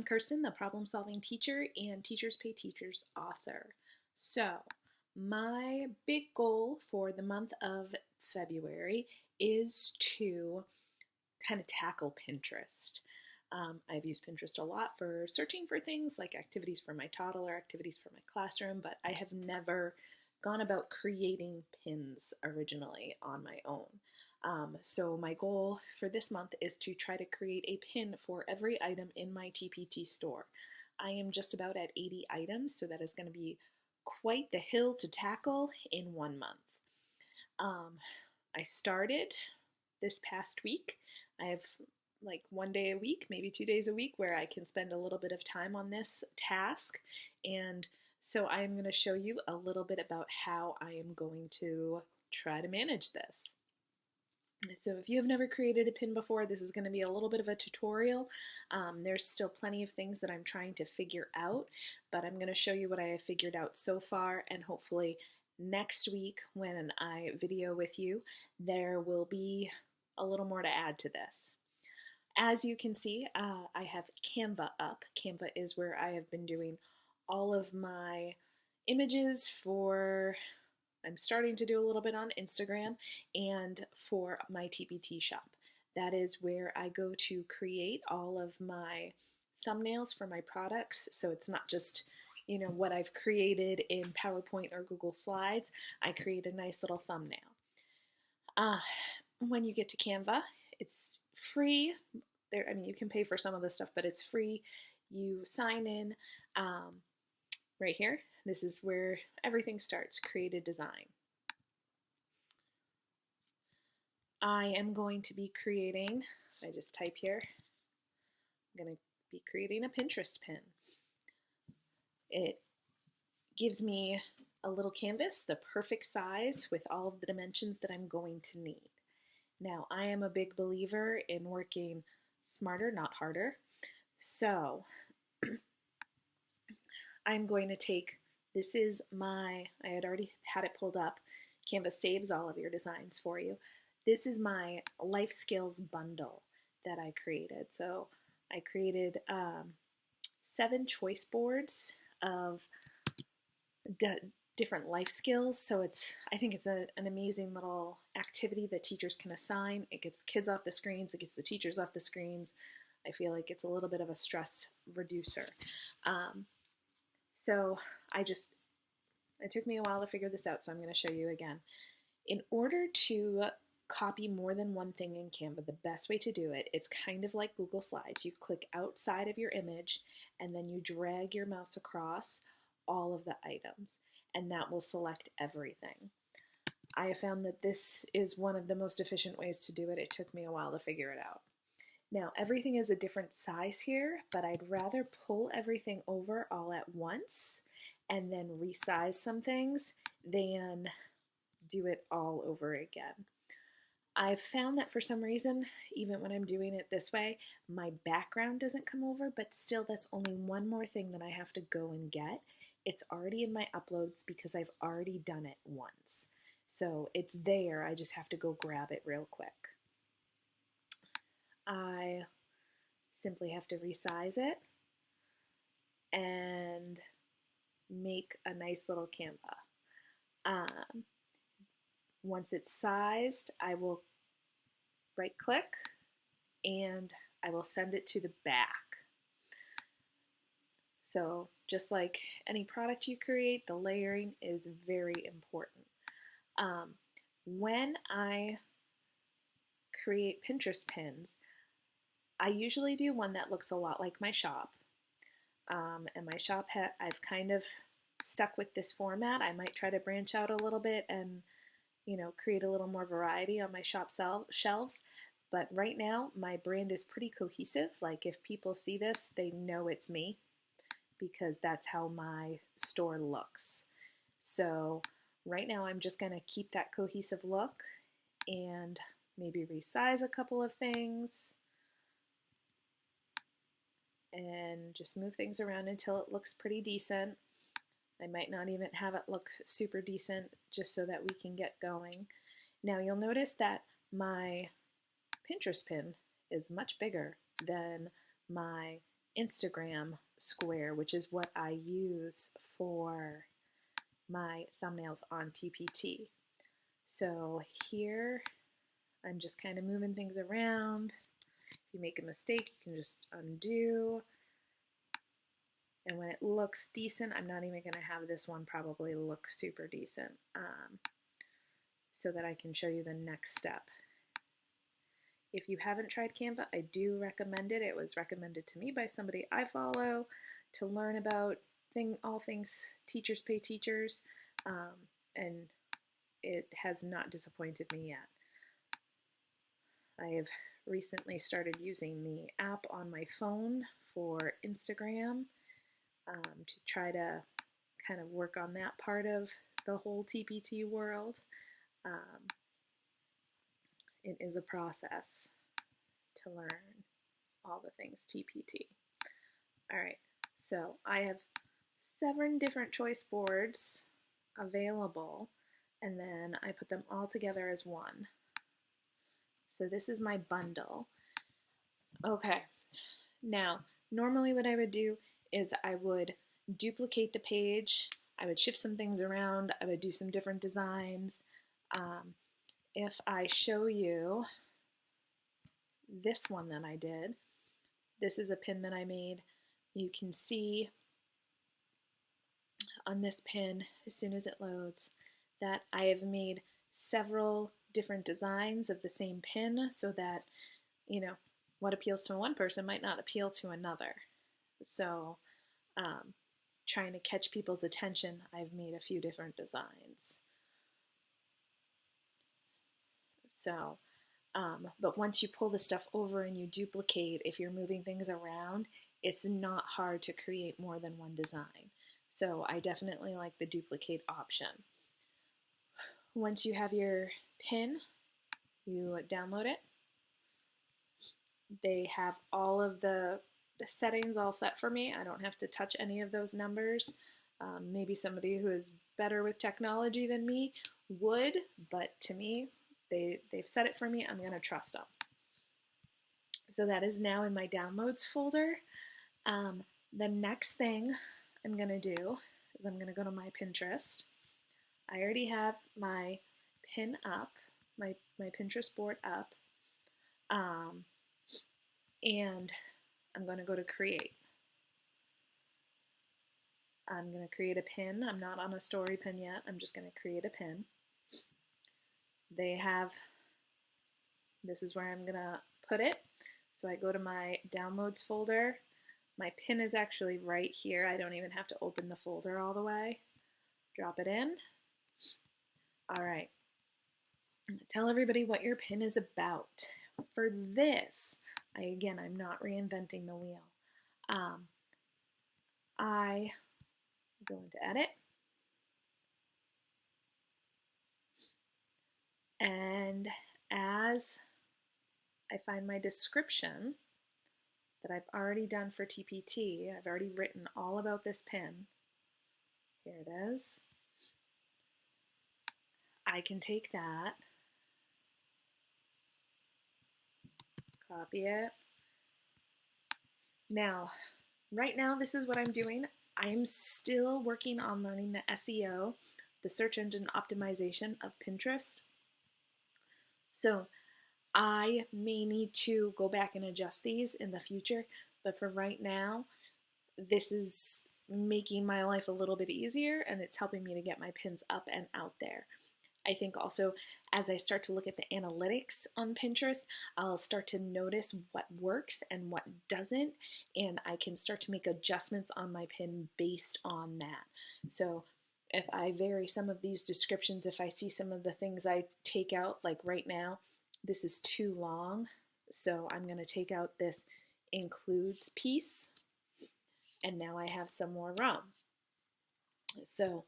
Kirsten, the problem solving teacher and Teachers Pay Teachers author. So, my big goal for the month of February is to kind of tackle Pinterest. I've used Pinterest a lot for searching for things like activities for my toddler, activities for my classroom, but I have never gone about creating pins originally on my own. So my goal for this month is to try to create a pin for every item in my TpT store. I am just about at 80 items, so that is going to be quite the hill to tackle in 1 month. I started this past week. I have like 1 day a week, maybe 2 days a week, where I can spend a little bit of time on this task. And so I'm going to show you a little bit about how I am going to try to manage this. So if you have never created a pin before, this is going to be a little bit of a tutorial. There's still plenty of things that I'm trying to figure out, but I'm going to show you what I have figured out so far, and hopefully next week when I video with you, there will be a little more to add to this. As you can see, I have Canva up. Canva is where I have been doing all of my images for, I'm starting to do a little bit on Instagram, and for my TpT shop. That is where I go to create all of my thumbnails for my products. So it's not just, you know, what I've created in PowerPoint or Google Slides. I create a nice little thumbnail. When you get to Canva, it's free. I mean, you can pay for some of the stuff, but it's free. You sign in right here. This is where everything starts, create a design. I am going to be creating, I just type here, I'm going to be creating a Pinterest pin. It gives me a little canvas, the perfect size with all of the dimensions that I'm going to need. Now, I am a big believer in working smarter, not harder. So, I'm going to take, this is I had already had it pulled up. Canva saves all of your designs for you. This is my life skills bundle that I created. So I created 7 choice boards of different life skills. So I think it's an amazing little activity that teachers can assign. It gets the kids off the screens, it gets the teachers off the screens. I feel like it's a little bit of a stress reducer. So it took me a while to figure this out, so I'm going to show you again. In order to copy more than one thing in Canva, the best way to do it, it's kind of like Google Slides. You click outside of your image, and then you drag your mouse across all of the items, and that will select everything. I have found that this is one of the most efficient ways to do it. It took me a while to figure it out. Now, everything is a different size here, but I'd rather pull everything over all at once and then resize some things than do it all over again. I've found that for some reason, even when I'm doing it this way, my background doesn't come over, but still that's only one more thing that I have to go and get. It's already in my uploads because I've already done it once. So it's there, I just have to go grab it real quick. I simply have to resize it and make a nice little Canva. Once it's sized, I will right click and I will send it to the back. So just like any product you create, the layering is very important. When I create Pinterest pins, I usually do one that looks a lot like my shop. And my shop, I've kind of stuck with this format. I might try to branch out a little bit and, you know, create a little more variety on my shop shelves. But right now, my brand is pretty cohesive. Like if people see this, they know it's me because that's how my store looks. So right now, I'm just going to keep that cohesive look and maybe resize a couple of things and just move things around until it looks pretty decent. I might not even have it look super decent just so that we can get going. Now you'll notice that my Pinterest pin is much bigger than my Instagram square, which is what I use for my thumbnails on TpT. So here I'm just kind of moving things around. If you make a mistake, you can just undo. And when it looks decent, I'm not even going to have this one probably look super decent, so that I can show you the next step. If you haven't tried Canva, I do recommend it. It was recommended to me by somebody I follow to learn about all things teachers pay teachers, and it has not disappointed me yet. I have recently started using the app on my phone for Instagram, to try to kind of work on that part of the whole TpT world. It is a process to learn all the things TpT. All right, so I have 7 different choice boards available, and then I put them all together as one. So this is my bundle. Okay, now normally what I would do is I would duplicate the page, I would shift some things around, I would do some different designs. If I show you this one that I did, this is a pin that I made. You can see on this pin, as soon as it loads, that I have made several different designs of the same pin so that, you know, what appeals to one person might not appeal to another. So trying to catch people's attention, I've made a few different designs. So, but once you pull the stuff over and you duplicate, if you're moving things around, it's not hard to create more than one design. So I definitely like the duplicate option. Once you have your pin, you download it. They have all of the settings all set for me. I don't have to touch any of those numbers. Maybe somebody who is better with technology than me would, but to me, they've set it for me. I'm going to trust them. So that is now in my downloads folder. The next thing I'm going to do is I'm going to go to my Pinterest. I already have my pin up, my Pinterest board up, and I'm going to go to create. I'm going to create a pin. I'm not on a story pin yet. I'm just going to create a pin. They have, this is where I'm going to put it. So I go to my downloads folder. My pin is actually right here. I don't even have to open the folder all the way. Drop it in. All right. Tell everybody what your pin is about. For this, I'm not reinventing the wheel. I go into edit, and as I find my description that I've already done for TpT, I've already written all about this pin. Here it is. I can take that, copy it. Now, right now, this is what I'm doing. I'm still working on learning the SEO, the search engine optimization of Pinterest. So I may need to go back and adjust these in the future, but for right now, this is making my life a little bit easier, and it's helping me to get my pins up and out there. I think also as I start to look at the analytics on Pinterest, I'll start to notice what works and what doesn't, and I can start to make adjustments on my pin based on that. So if I vary some of these descriptions, if I see some of the things I take out, like right now, this is too long, so I'm going to take out this includes piece, and now I have some more room. So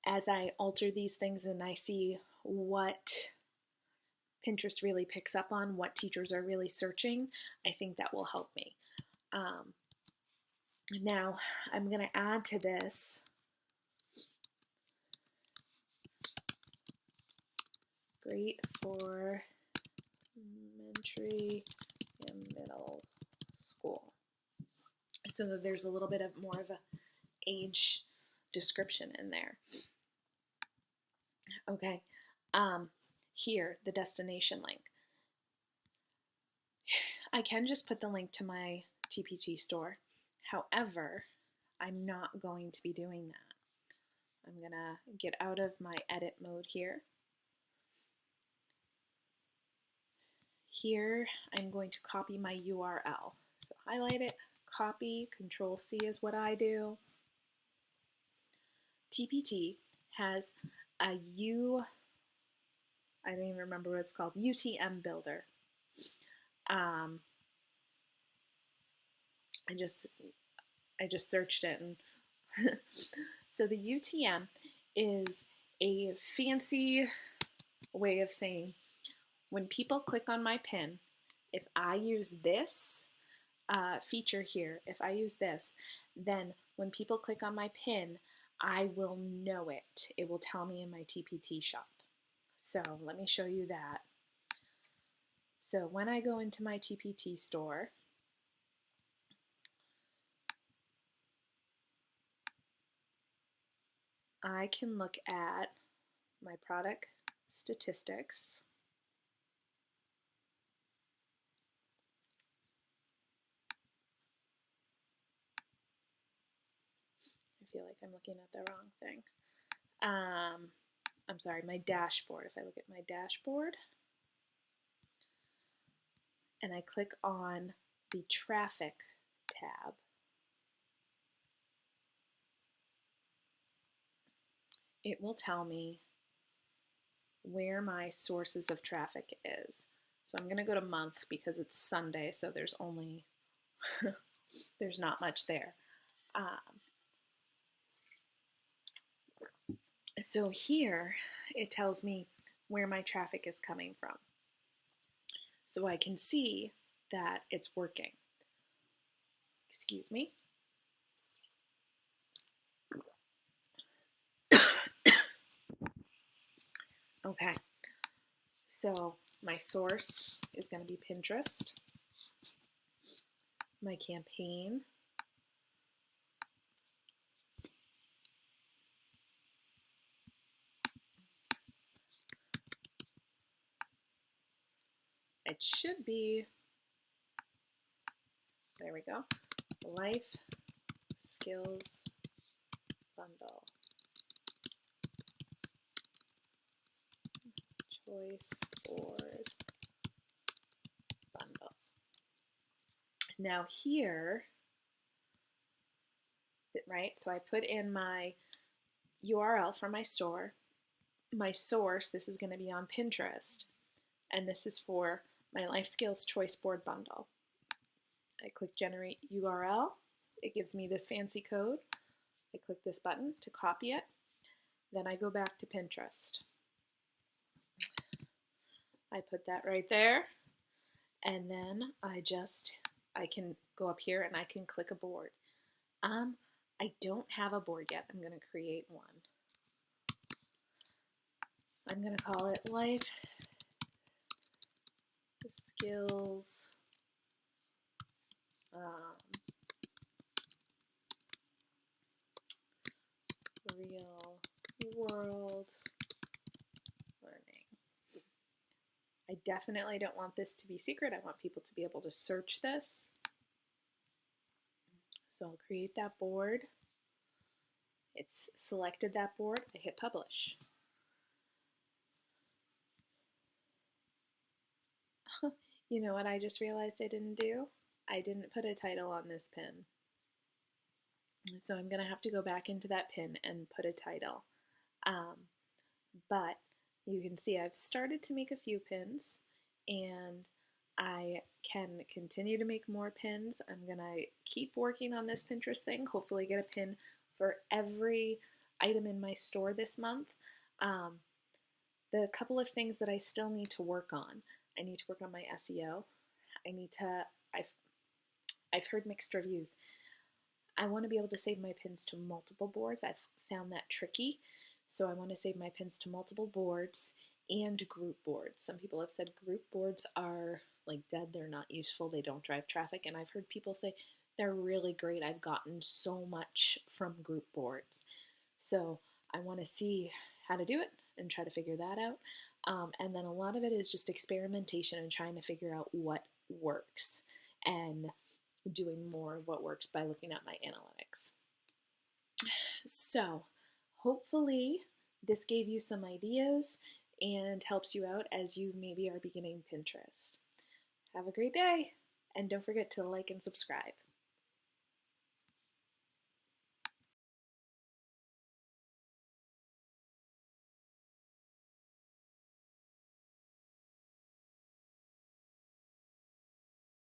as I alter these things and I see what Pinterest really picks up on, what teachers are really searching, I think that will help me. Now I'm going to add to this great for elementary and middle school. so that there's a little bit of more of a age description in there. Okay, here, the destination link. I can just put the link to my TpT store. However, I'm not going to be doing that. I'm gonna get out of my edit mode here. Here, I'm going to copy my URL. So highlight it, copy, Control C is what I do. TpT has a I don't even remember what it's called, UTM builder. I just searched it, and so the UTM is a fancy way of saying when people click on my pin, if I use this feature here, if I use this, then when people click on my pin, I will know it. It will tell me in my TpT shop. So let me show you that. So when I go into my TpT store, I can look at my product statistics. I feel like I'm looking at the wrong thing. I'm sorry, my dashboard. If I look at my dashboard and I click on the traffic tab, it will tell me where my sources of traffic is. So I'm going to go to month because it's Sunday, so there's only, there's not much there. So here it tells me where my traffic is coming from. So I can see that it's working. Excuse me. Okay, so my source is going to be Pinterest. My campaign it should be, there we go, Life Skills Bundle. Choice board bundle. Now here, right, so I put in my URL for my store. My source, this is going to be on Pinterest, and this is for my Life Skills Choice Board Bundle. I click Generate URL. It gives me this fancy code. I click this button to copy it. Then I go back to Pinterest. I put that right there, and then I can go up here and I can click a board. I don't have a board yet. I'm going to create one. I'm going to call it Life Skills Real World Learning. I definitely don't want this to be secret. I want people to be able to search this. So I'll create that board. It's selected that board. I hit publish. You know what I just realized I didn't do? I didn't put a title on this pin. So I'm going to have to go back into that pin and put a title. But you can see I've started to make a few pins, and I can continue to make more pins. I'm going to keep working on this Pinterest thing, hopefully get a pin for every item in my store this month. The couple of things that I still need to work on. I need to work on my SEO. I've heard mixed reviews. I want to be able to save my pins to multiple boards. I've found that tricky. So I want to save my pins to multiple boards and group boards. Some people have said group boards are like dead. They're not useful. They don't drive traffic. And I've heard people say They're really great. I've gotten so much from group boards. So I want to see how to do it and try to figure that out. And then a lot of it is just experimentation and trying to figure out what works and doing more of what works by looking at my analytics. So hopefully this gave you some ideas and helps you out as you maybe are beginning Pinterest. Have a great day, and don't forget to like and subscribe.